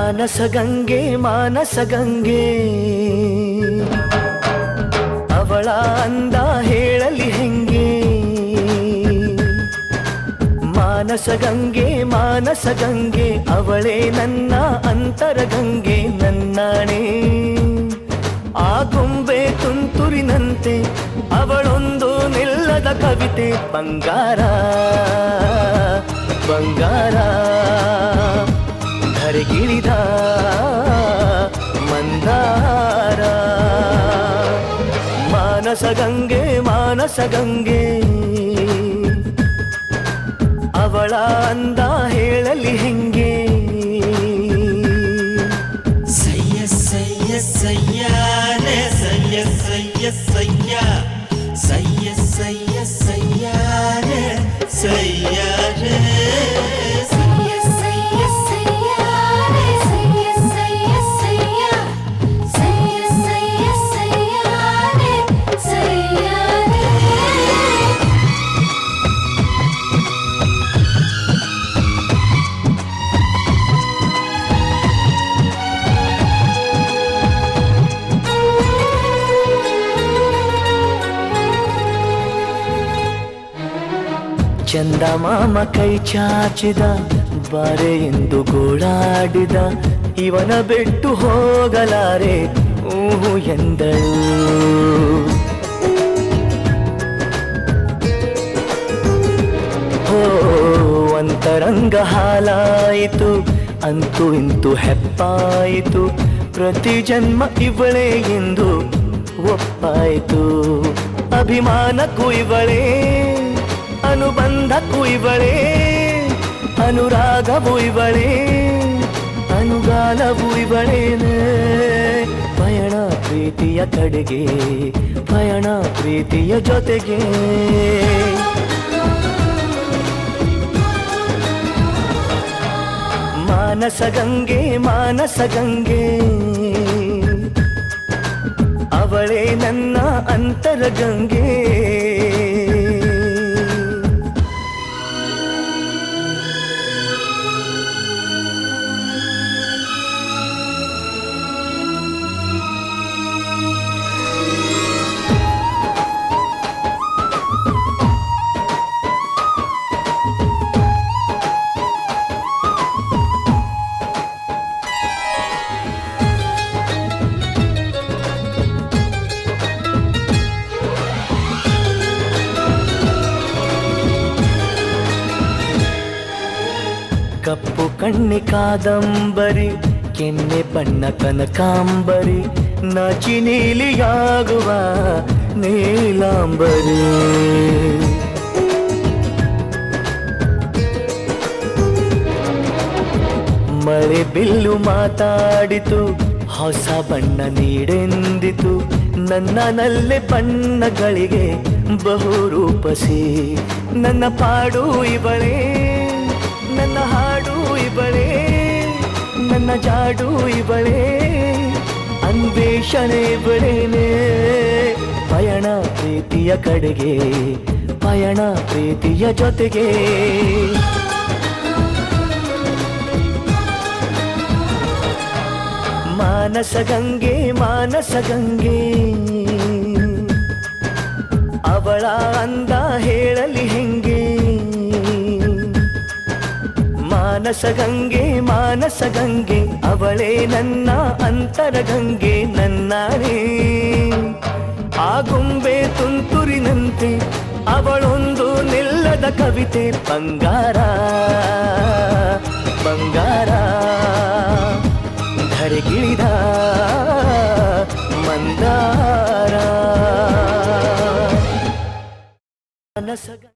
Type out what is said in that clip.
ಮಾನಸಗಂಗೆ ಮಾನಸಗಂಗೆ ಅವಳ ಅಂದ ಹೇಳಲಿ ಹೆಂಗೆ ಮಾನಸಗಂಗೆ ಮಾನಸಗಂಗೆ ಅವಳೇ ನನ್ನ ಅಂತರಗಂಗೆ ನನ್ನಾಣೆ ಆ ಗೊಂಬೆ ತುಂತುರಿನಂತೆ ಅವಳೊಂದು ನಿಲ್ಲದ ಕವಿತೆ ಬಂಗಾರ ಬಂಗಾರ ಧರೆಗಿಳಿದ ಮಂದಾರ ಮಾನಸಗಂಗೆ ಮಾನಸಗಂಗೆ ಅವಳ ಅಂದ ಹೇಳಲಿ ಹೆಂಗೆ ಸಯ್ಯ ಸಯ್ಯ ಸಯ್ಯ ರೇ ಸಯ್ಯ ಸಯ್ಯ ಸಯ್ಯ ಸಯ್ಯ ಸಯ್ಯ ಸಯ್ಯ ರೇ ಸಯ್ಯ ರೇ ಚಂದ ಮಾಮ ಕೈ ಚಾಚಿದ ಬಾರೆ ಎಂದು ಗೋಳಾಡಿದ ಇವನ ಬಿಟ್ಟು ಹೋಗಲಾರೆ ಊಹು ಎಂದಳು ಹೋ ಅಂತರಂಗ ಹಾಲಾಯಿತು ಅಂತೂ ಇಂತೂ ಹೆಪ್ಪಾಯಿತು ಪ್ರತಿ ಜನ್ಮ ಇವಳೇ ಎಂದು ಒಪ್ಪಾಯಿತು ಅಭಿಮಾನಕ್ಕೂ ಇವಳೇ ಅನುಬಂಧಕ್ಕೂ ಇವಳೇ ಅನುರಾಗವೂ ಇವಳೇ ಅನುಗಾಲವೂ ಇವಳೇನೆ ಪಯಣ ಪ್ರೀತಿಯ ಕಡೆಗೆ ಪಯಣ ಪ್ರೀತಿಯ ಜೊತೆಗೆ ಮಾನಸಗಂಗೆ ಮಾನಸಗಂಗೆ ಅವಳೇ ನನ್ನ ಅಂತರಗಂಗೆ ಕಪ್ಪು ಕಣ್ಣಿ ಕಾದಂಬರಿ ಕೆನ್ನೆ ಬಣ್ಣ ಕನಕಾಂಬರಿ ನಾಚಿ ನೀಲಿಯಾಗುವ ನೀಲಾಂಬರಿ ಮಳೆ ಬಿಲ್ಲು ಮಾತಾಡಿತು ಹೊಸ ಬಣ್ಣ ನೀಡೆಂದಿತು ನನ್ನನಲ್ಲೇ ಬಣ್ಣಗಳಿಗೆ ಬಹುರೂಪಸಿ ನನ್ನ ಪಾಡು ಇವಳೇ ನನ್ನ ಹಾಡು ಇವಳೇ ನನ್ನ ಜಾಡು ಇವಳೇ ಅನ್ವೇಷಣೆ ಇವಳೇನೆ ಪಯಣ ಪ್ರೀತಿಯ ಕಡೆಗೆ ಪಯಣ ಪ್ರೀತಿಯ ಜೊತೆಗೆ ಮಾನಸಗಂಗೆ ಮಾನಸಗಂಗೆ ಅವಳ ಅಂದ ಹೇಳಲಿ ಹೆಂಗೆ ಮಾನಸಗಂಗೆ ಮಾನಸಗಂಗೆ ಅವಳೇ ನನ್ನ ಅಂತರಗಂಗೆ ನನ್ನಾಣೆ ಆ ಗೊಂಬೆ ತುಂತುರಿನಂತೆ ಅವಳೊಂದು ನಿಲ್ಲದ ಕವಿತೆ ಬಂಗಾರ ಬಂಗಾರ ಧರೆಗಿಳಿದ ಮಂದಾರ ಮಾನಸಗ